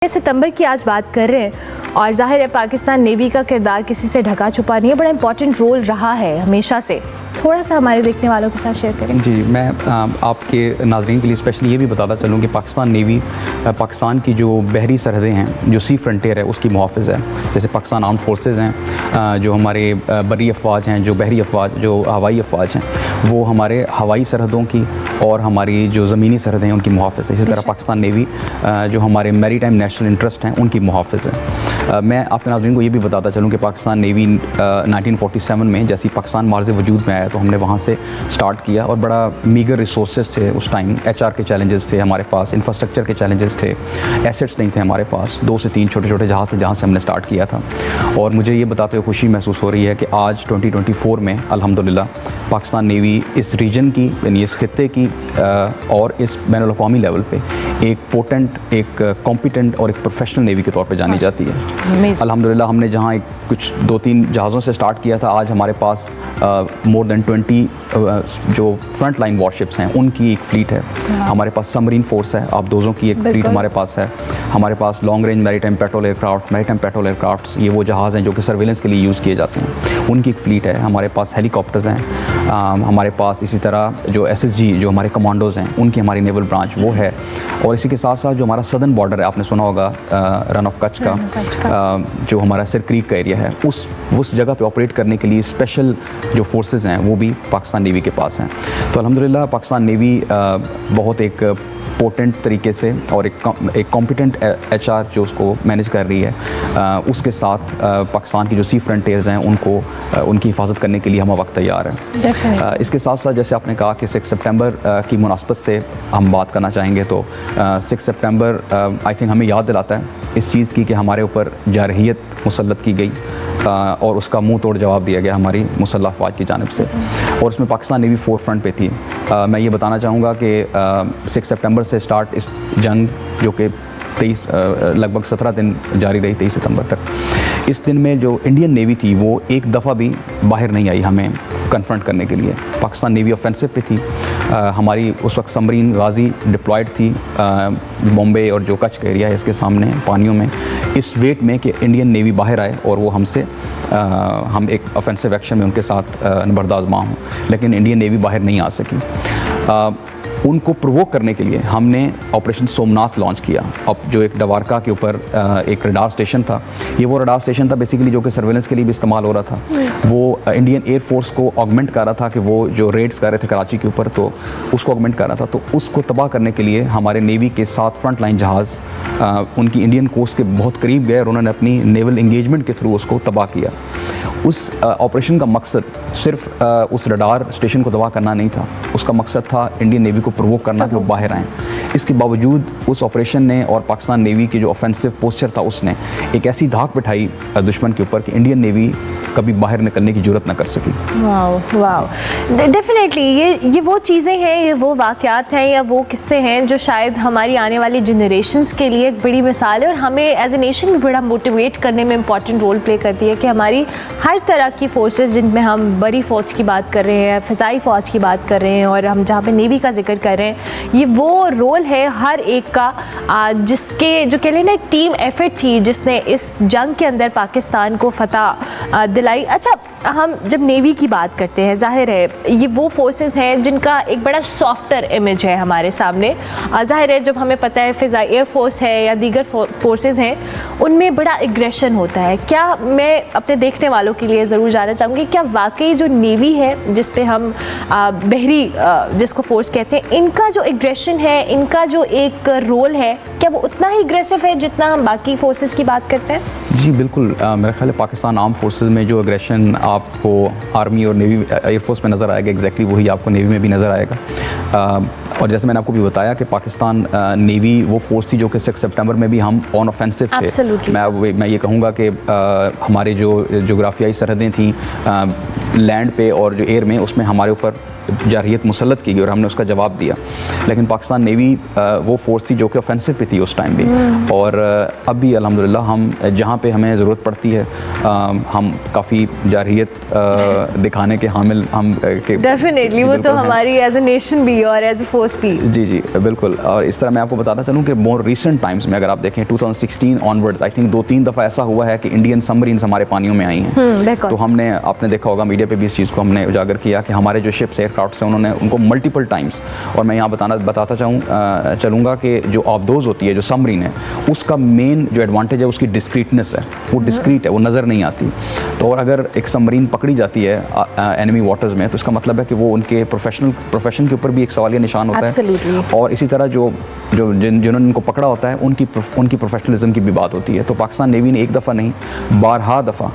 सितंबर की आज बात कर रहे हैं और जाहिर है पाकिस्तान नेवी का किरदार किसी से ढका छुपा नहीं है, बड़ा इंपॉर्टेंट रोल रहा है हमेशा से। थोड़ा सा हमारे देखने वालों के साथ शेयर करें। जी, मैं आपके नाज़रीन के लिए स्पेशली ये भी बताता चलूँ कि पाकिस्तान नेवी पाकिस्तान की जो बहरी सरहदें हैं, जो सी फ्रंटियर है, उसकी मुहाफ़िज़ है। जैसे पाकिस्तान आर्म्ड फोर्सेस हैं, जो हमारे बर्री अफवाज हैं, जो बहरी अफवाज, जो हवाई अफवाज हैं, वो हमारे हवाई सरहदों की और हमारी जो ज़मीनी सरहदें हैं उनकी मुहाफ़िज़ है। इसी तरह पाकिस्तान नेवी जो हमारे मैरी टाइम नेशनल इंटरेस्ट हैं उनकी मुहाफ़िज़ है। मैं आपके नाज़रीन को ये भी बताता चलूँ कि पाकिस्तान नेवी 1947 में जैसे पाकिस्तान मार्ज़ वजूद में आया तो हमने वहाँ से स्टार्ट किया और बड़ा मीगर रिसोर्सेज थे उस टाइम। HR के चैलेंजेस थे हमारे पास, इंफ्रास्ट्रक्चर के चैलेंजेस थे, एसेट्स नहीं थे हमारे पास। 2 से 3 छोटे छोटे जहाज़ थे जहाँ से हमने स्टार्ट किया था। और मुझे ये बताते हुए खुशी महसूस हो रही है कि आज 2024 में अल्हम्दुलिल्लाह पाकिस्तान नेवी इस रीजन की, यानी इस खित्ते की और इस बैनुल-अक़वामी लेवल पे एक पोटेंट, एक कॉम्पिटेंट और एक प्रोफेशनल नेवी के तौर पे जानी जाती है। अल्हम्दुलिल्लाह हमने जहाँ एक कुछ 2-3 जहाज़ों से स्टार्ट किया था, आज हमारे पास मोर देन 20 जो फ्रंट लाइन वॉरशिप्स हैं उनकी एक फ़्लीट है। हमारे पास सबमरीन फोर्स है, आबदोज़ों की एक फ़्लीट हमारे पास है। हमारे पास long range maritime patrol aircraft, ये वो जहाज़ हैं जो कि सर्विलेंस के लिए यूज़ किए जाते हैं, उनकी एक फ़्लीट है। हमारे पास हेलीकॉप्टर्स हैं, हमारे पास इसी तरह जो SSG जो हमारे कमांडोज़ हैं उनकी हमारी नेवल ब्रांच वो है। और इसी के साथ साथ जो हमारा सदर्न बॉर्डर है, आपने सुना होगा रन ऑफ कच्छ का, जो हमारा सिर क्रीक का एरिया है, उस जगह पे ऑपरेट करने के लिए स्पेशल जो फोर्सेस हैं वो भी पाकिस्तान नेवी के पास हैं। तो अल्हम्दुलिल्लाह पाकिस्तान नेवी बहुत एक पोटेंट तरीके से और एक कॉम्पिटेंट HR जो उसको मैनेज कर रही है, उसके साथ पाकिस्तान की जो सी फ्रंटियर्स हैं उनको उनकी हिफाजत करने के लिए हम वक्त तैयार हैं। इसके साथ साथ जैसे आपने कहा कि 6 सितंबर की मुनासबत से हम बात करना चाहेंगे तो 6 सितंबर आई थिंक हमें याद दिलाता है इस चीज़ की कि हमारे ऊपर जारहियत मुसल्लत की गई और उसका मुंह तोड़ जवाब दिया गया हमारी मुसल्लह अफवाज की जानिब से, और उसमें पाकिस्तान नेवी फोर फ्रंट पे थी। मैं ये बताना चाहूँगा कि 6 सितंबर से स्टार्ट इस जंग जो कि 23 लगभग 17 दिन जारी रही, 23 सितंबर तक। इस दिन में जो इंडियन नेवी थी वो एक दफ़ा भी बाहर नहीं आई हमें कन्फ्रंट करने के लिए। पाकिस्तान नेवी ऑफेंसिव पे थी, हमारी उस वक्त सबमरीन गाजी डिप्लॉयड थी बॉम्बे और जो कच्छ का एरिया है इसके सामने पानियों में, इस वेट में कि इंडियन नेवी बाहर आए और वो हमसे हम एक ऑफेंसिव एक्शन में उनके साथ नंबरदार आज़मा हों, लेकिन इंडियन नेवी बाहर नहीं आ सकी। उनको प्रोवोक करने के लिए हमने ऑपरेशन सोमनाथ लॉन्च किया। अब जो एक डवारका के ऊपर एक रडार स्टेशन था, ये वो रडार स्टेशन था बेसिकली जो कि सर्वेलेंस के लिए भी इस्तेमाल हो रहा था। वो इंडियन एयर फोर्स को ऑगमेंट कर रहा था कि वो जो रेड्स कर रहे थे कराची के ऊपर, तो उसको ऑगमेंट कर रहा था। तो उसको तबाह करने के लिए हमारे नेवी के 7 फ्रंट लाइन जहाज़ उनकी इंडियन कोस्ट के बहुत करीब गए और उन्होंने अपनी नेवल इंगेजमेंट के थ्रू उसको तबाह किया। उस ऑपरेशन का मकसद सिर्फ उस रडार स्टेशन को तबाह करना नहीं था, उसका मकसद था इंडियन नेवी को प्रोवोक करना कि वो बाहर आएँ। इसके बावजूद उस ऑपरेशन ने और पाकिस्तान नेवी के जो ऑफेंसिव पोस्चर था उसने एक ऐसी धाक बिठाई दुश्मन के ऊपर कि इंडियन नेवी कभी बाहर निकलने की जरूरत ना कर सकी। वाह, डेफिनेटली ये वो चीज़ें हैं, ये वो वाक़यात हैं या वो किस्से हैं जो शायद हमारी आने वाली जनरेशन्स के लिए एक बड़ी मिसाल है और हमें एज ए नेशन भी बड़ा मोटिवेट करने में इंपॉर्टेंट रोल प्ले करती है कि हमारी हर तरह की फोर्सेस, जिनमें हम बड़ी फ़ौज की बात कर रहे हैं, फ़िज़ाई फ़ौज की बात कर रहे हैं और हम जहाँ पे नेवी का जिक्र कर रहे हैं, ये वो रोल है हर एक का जिसके जो कह लें ना एक टीम एफर्ट थी जिसने इस जंग के अंदर पाकिस्तान को फतह दिलाई। अच्छा, हम जब नेवी की बात करते हैं, जाहिर है ये वो फोर्सेस हैं जिनका एक बड़ा सॉफ्टर इमेज है हमारे सामने। जाहिर है जब हमें पता है फ़िज़ाई एयर फोर्स है या दीगर फोर्सेस हैं उनमें बड़ा एग्रेशन होता है। क्या मैं अपने देखने वालों के लिए ज़रूर जानना चाहूँगी, क्या वाकई जो नेवी है जिस पे हम बहरी जिसको फोर्स कहते हैं, इनका जो एग्रेशन है, इनका जो एक रोल है, क्या वो उतना ही एग्रेसिव है जितना हम बाकी फोर्सेस की बात करते हैं? जी बिल्कुल, मेरा ख्याल है पाकिस्तान आर्म फोर्सेस में जो एग्रेशन आपको आर्मी और नेवी एयरफोर्स में नज़र आएगा, एग्जैक्टली वही आपको नेवी में भी नज़र आएगा। और जैसे मैंने आपको भी बताया कि पाकिस्तान नेवी वो फोर्स थी जो कि 6 सितंबर में भी हम ऑन ऑफेंसिव थे। मैं ये कहूँगा कि हमारी जो जोग्राफियाई सरहदें थी लैंड पे और जो एयर में, उसमें हमारे ऊपर जारहियत मुसल्लत की गई और हमने उसका जवाब दिया। लेकिन पाकिस्तान नेवी वो फोर्स थी जो कि ऑफेंसिव पे थी उस टाइम भी, और अब भी अल्हम्दुलिल्लाह हम जहाँ पे हमें ज़रूरत पड़ती है हम काफ़ी जारहियत दिखाने के हामिल हम डेफिनेटली वो तो हमारी एज ए नेशन भी और एज ए फोर्स भी। जी जी बिल्कुल। और इस तरह मैं आपको बताता चलूँ कि मोर रिसेंट टाइम्स में अगर आप देखें 2016 ऑनवर्ड्स आई थिंक 2-3 दफ़ा ऐसा हुआ है कि इंडियन सबमरीन्स हमारे पानियों में आई हैं। तो हमने आपने देखा होगा मीडिया पे भी इस चीज़ को हमने उजागर किया कि हमारे जो शिप्स एयरक्राफ्ट हैं उन्होंने उनको मल्टीपल टाइम्स, और मैं यहाँ बताता चलूँगा कि जो ऑब्दोज होती है जो सबमरीन है उसका मेन जो एडवांटेज है उसकी डिस्क्रीटनेस है, वो डिस्क्रीट है, वो नज़र नहीं आती। तो और अगर एक सबमरीन पकड़ी जाती है एनिमी वाटर्स में तो इसका मतलब है कि वो उनके प्रोफेशन के ऊपर भी एक सवालिया निशान होता है, और इसी तरह जिन्होंने इनको पकड़ा होता है उनकी प्रोफेशनलिज्म की भी बात होती है। तो पाकिस्तान नेवी ने एक दफ़ा नहीं 12 दफ़ा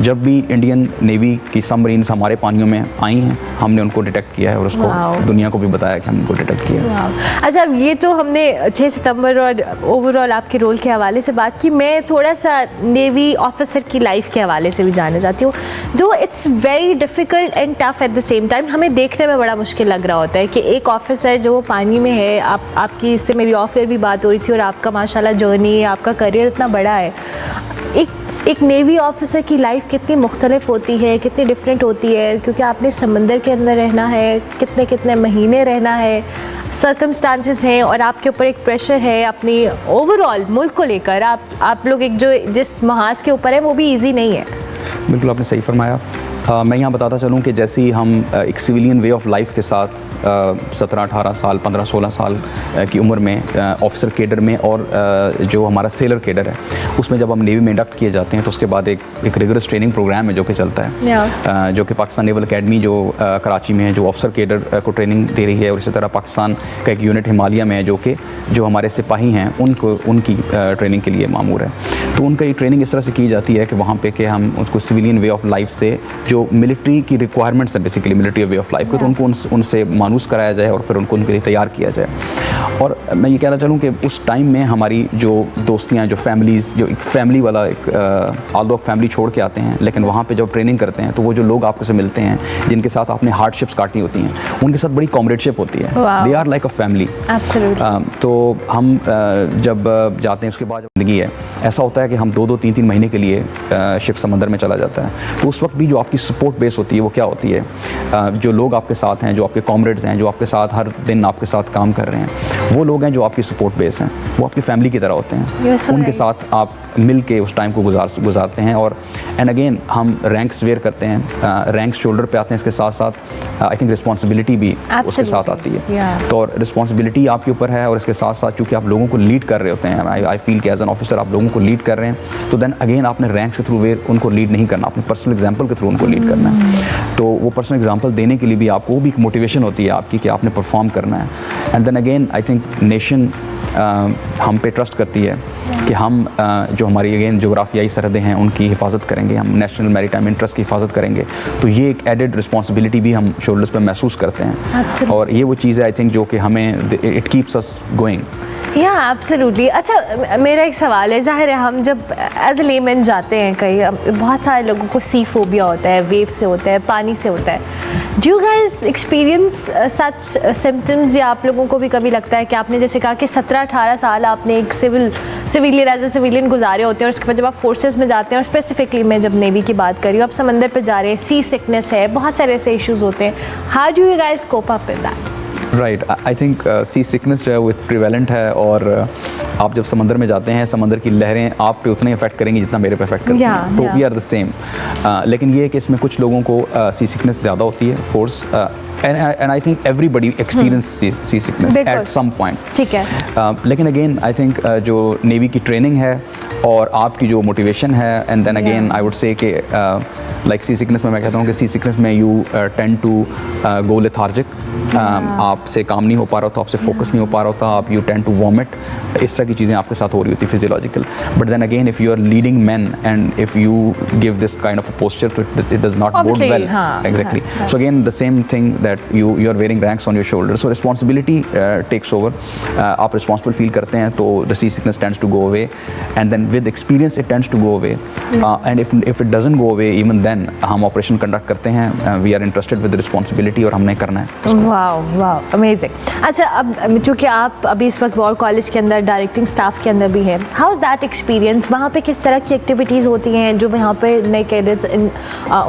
जब भी इंडियन नेवी की सबमरीन्स हमारे पानियों में आई हैं हमने उनको डिटेक्ट किया है और उसको दुनिया को भी बताया कि हमने उनको डिटेक्ट किया है। अच्छा, अब ये तो हमने 6 सितंबर और ओवरऑल आपके रोल के हवाले से बात की। मैं थोड़ा सा नेवी ऑफिसर की लाइफ के हवाले से भी जानना चाहती हूँ। दो it's very difficult and tough at the same time, हमें देखने में बड़ा मुश्किल लग रहा होता है कि एक ऑफिसर जो पानी में है, आपकी इससे मेरी ऑफ एयर भी बात हो रही थी, और आपका माशाल्लाह जर्नी, आपका करियर इतना बड़ा है। एक नेवी ऑफिसर की लाइफ कितनी मुख्तलिफ होती है, कितनी डिफरेंट होती है, क्योंकि आपने समंदर के अंदर रहना है, कितने महीने रहना है, सर्कमस्टांसेस हैं, और आपके ऊपर एक प्रेशर है अपनी ओवरऑल मुल्क को लेकर। आप लोग एक जो जिस महाज के ऊपर है वो भी ईजी नहीं है। बिल्कुल आपने सही फरमाया। मैं यहाँ बताता चलूँ कि जैसे ही हम एक सिविलियन वे ऑफ लाइफ के साथ 17-18 साल 15-16 साल की उम्र में ऑफिसर केडर में और जो हमारा सेलर केडर है उसमें जब हम नेवी में इंडक्ट किए जाते हैं तो उसके बाद एक रिगरस ट्रेनिंग प्रोग्राम है जो कि चलता है, जो कि पाकिस्तान नेवल अकेडमी जो कराची में है जो ऑफिसर केडर को ट्रेनिंग दे रही है, और इसी तरह पाकिस्तान का एक यूनिट हिमालय में है जो हमारे सिपाही हैं उनकी ट्रेनिंग के लिए मामूर है। तो उनका ये ट्रेनिंग इस तरह से की जाती है कि वहाँ पे कि हम उसको सिविलियन वे ऑफ लाइफ से जो मिलिट्री की रिक्वायरमेंट्स है basically military way of life को, तो उनको उनसे मानूस कराया जाए और फिर उनके लिए तैयार किया जाए। और मैं ये कहना चाहूँ कि उस टाइम में हमारी जो दोस्तियाँ, जो फैमिलीज़, जो एक फैमिली वाला एक ऑल्दो आप फैमिली छोड़ के आते हैं, लेकिन वहाँ पे जब ट्रेनिंग करते हैं तो वो जो लोग आपको से मिलते हैं जिनके साथ आपने हार्डशिप्स काटनी होती हैं उनके साथ बड़ी कॉमरेडशिप होती है। They are like a family. तो हम जब जाते हैं उसके बाद ज़िंदगी है ऐसा होता है कि हम 2-2, 3-3 महीने के लिए शिप समंदर में चला जाता है। तो उस वक्त भी जो आपकी सपोर्ट बेस होती है वो क्या होती है, जो लोग आपके साथ हैं, जो आपके कॉमरेड्स हैं, जो आपके साथ हर दिन आपके साथ काम कर रहे हैं, वो लोग हैं जो आपकी सपोर्ट बेस हैं, वो आपकी फैमिली की तरह होते हैं। उनके साथ आप मिल के उस टाइम को गुजारते हैं। और एंड अगेन हम रैंक्स वेयर करते हैं, रैंक्स शोल्डर पे आते हैं, इसके साथ साथ आई थिंक रिस्पॉन्सिबिलिटी भी उसके साथ आती है। तो रिस्पॉन्सिबिलिटी आपके ऊपर है और इसके साथ साथ चूँकि आप लोगों को लीड कर रहे होते हैं, आई फील कि एज एन ऑफिसर आप लोगों को लीड कर रहे हैं, तो देन अगेन आपने रैंक्स के थ्रू वेयर उनको लीड नहीं करना, अपने पर्सनल एग्जाम्पल के थ्रू उनको लीड करना है। तो वो पर्सनल एग्जाम्पल देने के लिए भी आपको वो भी एक मोटिवेशन होती है आपकी कि आपने परफॉर्म करना है। And then again I think nation हम पे ट्रस्ट करती है कि हम जो हमारी अगेन जोग्राफियाई सरहदें हैं उनकी हिफाजत करेंगे, हम नेशनल मैरीटाइम इंटरेस्ट की हिफाजत करेंगे। तो ये एक एडेड रिस्पॉन्सिबिलिटी भी हम शोल्डर्स पे महसूस करते हैं, और ये वो चीज़ है आई थिंक जो कि हमें इट कीप्स अस गोइंग। या एब्सोल्युटली। अच्छा, मेरा एक सवाल है, जाहिर है हम जब एज ए लेमैन जाते हैं कहीं, बहुत सारे लोगों को सी फोबिया होता है, वेव से होता है, पानी से होता है। Do you guys experience such symptoms, या आप लोगों को भी कभी लगता है कि आपने जैसे कहा कि 17-18 साल आपने एक सिविलियन एज ए सिविलियन गुजारे होते हैं, और उसके बाद जब आप फोर्सेस में जाते हैं, और स्पेसिफिकली मैं जब नेवी की बात कर रही हूँ, आप समंदर पर जा रहे हैं, सी सिकनेस है, बहुत सारे ऐसे इशूज़ होते हैं, how do you guys cope up with that? Right, I think sea sickness जो है वो प्रिवेलेंट है, और आप जब समंदर में जाते हैं समंदर की लहरें आप पे उतने इफेक्ट करेंगी जितना मेरे पे इफेक्ट करती हैं। तो वी आर द सेम। लेकिन ये है कि इसमें कुछ लोगों को सी सिकनेस ज़्यादा होती है, of course, and I think everybody experience sea sickness at some point. ठीक है। लेकिन अगेन आई थिंक जो नेवी की ट्रेनिंग है और आपकी जो मोटिवेशन है, and then again I would say कि लाइक सी सिकनेस में मैं कहता हूँ कि सी सिकनेस में you tend to go lethargic, आपसे काम नहीं हो पा रहा होता, आपसे फोकस नहीं हो पा रहा होता, आप यू टेंड टू वॉमिट, इस तरह की चीज़ें आपके साथ हो रही होती physiological. But then again if you are leading man and if you give this kind of a posture, तो it does not bode well. Exactly. So again the same thing that you are wearing ranks on your shoulders, so responsibility takes over. आप responsible feel करते हैं तो the sea sickness tends to go away, and then with experience it tends to go away, and if it doesn't go away even then हम operation conduct करते हैं, we are interested with responsibility और हमने करना है। वाह amazing. अच्छा, अब चूँकि आप अभी इस वक्त वॉर कॉलेज के अंदर डायरेक्टिंग स्टाफ के अंदर भी हैं, हाउ इज़ दैट एक्सपीरियंस? वहाँ पे किस तरह की एक्टिविटीज़ होती हैं जो वहाँ पे नए कैडेट्स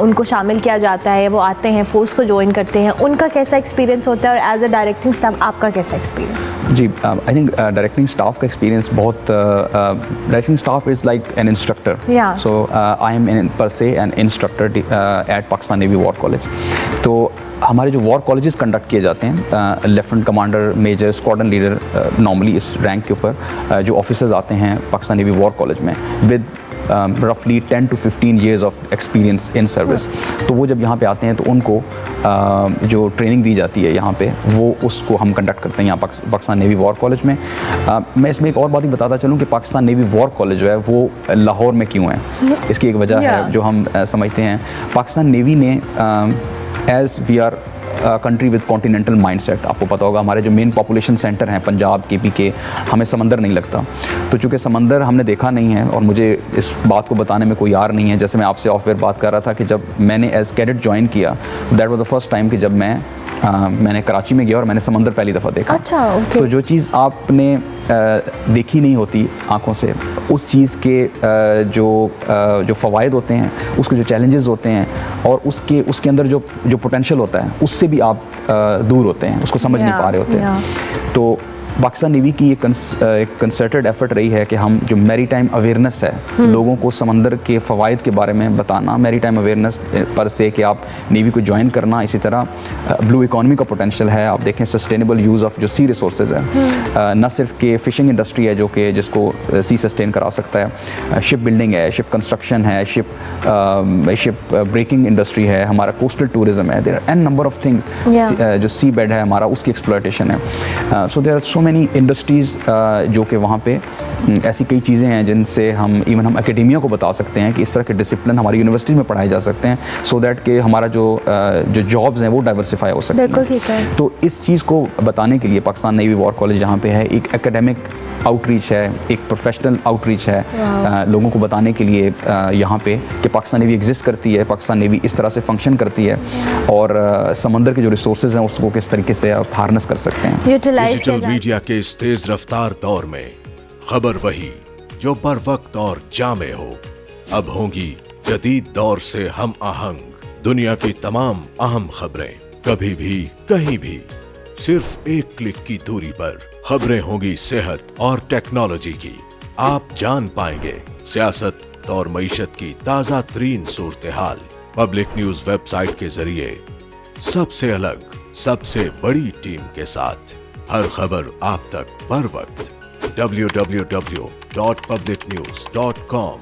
उनको शामिल किया जाता है, वो आते हैं, फोर्स को ज्वाइन करते हैं, उनका कैसा एक्सपीरियंस होता है, और एज अ डायरेक्टिंग स्टाफ आपका कैसा एक्सपीरियंस? जी, आई थिंक डायरेक्टिंग स्टाफ का एक्सपीरियंस बहुत, directing staff is like an instructor, so I am per se an instructor at Pakistan navy war college. तो हमारे जो वॉर कॉलेजेस कंडक्ट किए जाते हैं, lieutenant commander, major, squadron leader, normally इस rank के ऊपर जो ऑफिसर्स आते हैं पाकिस्तान नेवी वॉर कॉलेज में विद रफली 10 to 15 years of experience in service, तो वो जब यहाँ पे आते हैं तो उनको जो ट्रेनिंग दी जाती है यहाँ पे, वो उसको हम कंडक्ट करते हैं यहाँ पाकिस्तान नेवी वॉर कॉलेज में। मैं इसमें एक और बात ही बताता चलूँ कि पाकिस्तान नेवी वॉर कॉलेज जो है वो लाहौर में क्यों है, इसकी एक वजह है जो हम समझते हैं। पाकिस्तान नेवी ने as we are country with continental mindset, आपको पता होगा हमारे जो मेन पॉपुलेशन सेंटर हैं पंजाब, KP के, हमें समंदर नहीं लगता, तो चूँकि समंदर हमने देखा नहीं है और मुझे इस बात को बताने में कोई यार नहीं है, जैसे मैं आपसे ऑफवेयर बात कर रहा था कि जब मैंने एज कैडेट ज्वाइन किया तो that was the first time कि जब मैंने कराची में गया और मैंने समंदर पहली दफ़ा देखा। अच्छा, ओके। तो जो चीज़ आपने देखी नहीं होती आँखों से, उस चीज़ के जो फ़वाइद होते हैं, उसके जो चैलेंजेस होते हैं और उसके अंदर जो पोटेंशियल होता है, उससे भी आप दूर होते हैं, उसको समझ नहीं पा रहे होते हैं। तो पाकिस्तान नेवी की एक कंसर्टेड एफर्ट रही है कि हम जो मैरीटाइम अवेयरनेस है, लोगों को समंदर के फ़वाइद के बारे में बताना, मैरीटाइम अवेयरनेस पर से कि आप नेवी को ज्वाइन करना, इसी तरह ब्लू इकॉनमी का पोटेंशियल है, आप देखें सस्टेनेबल यूज़ ऑफ जो सी रिसोर्सेज है, न सिर्फ के फ़िशिंग इंडस्ट्री है जो कि जिसको सी सस्टेन करा सकता है, शिप बिल्डिंग है, शिप कंस्ट्रक्शन है, शिप ब्रेकिंग इंडस्ट्री है, हमारा कोस्टल टूरिज़म है, there are an number of things, जो सी बेड है हमारा, उसकी एक्सप्लॉयटेशन है। So there are so many industries जो कि वहाँ पे ऐसी कई चीज़ें हैं जिनसे हम एकेडेमिया को बता सकते हैं कि इस तरह के डिसिप्लिन हमारी यूनिवर्सिटीज़ में पढ़ाए जा सकते हैं, सो दैट कि हमारा जो जॉब्स हैं वो डाइवर्सिफाई हो सकते हैं। बिल्कुल ठीक है। तो इस चीज़ को बताने के लिए पाकिस्तान नेवी वॉर कॉलेज जहाँ पे है, एक एकेडमिक आउटरीच है, एक प्रोफेशनल आउटरीच है, लोगों को बताने के लिए यहाँ पे कि पाकिस्तान नेवी एग्जिस्ट करती है, पाकिस्तान नेवी इस तरह से फंक्शन करती है और समंदर के जो रिसोर्सेज हैं उसको किस तरीके से आप हार्नेस कर सकते हैं। डिजिटल मीडिया के इस तेज रफ्तार दौर में खबर वही जो बर वक्त और जामे हो, अब होंगी जदीद दौर से हम आहंग। दुनिया की तमाम अहम खबरें कभी भी कहीं भी सिर्फ एक क्लिक की दूरी पर। खबरें होंगी सेहत और टेक्नोलॉजी की, आप जान पाएंगे सियासत और मईशत की ताजा तरीन सूरत हाल। पब्लिक न्यूज वेबसाइट के जरिए सबसे अलग, सबसे बड़ी टीम के साथ हर खबर आप तक बर वक्त। www.publicnews.com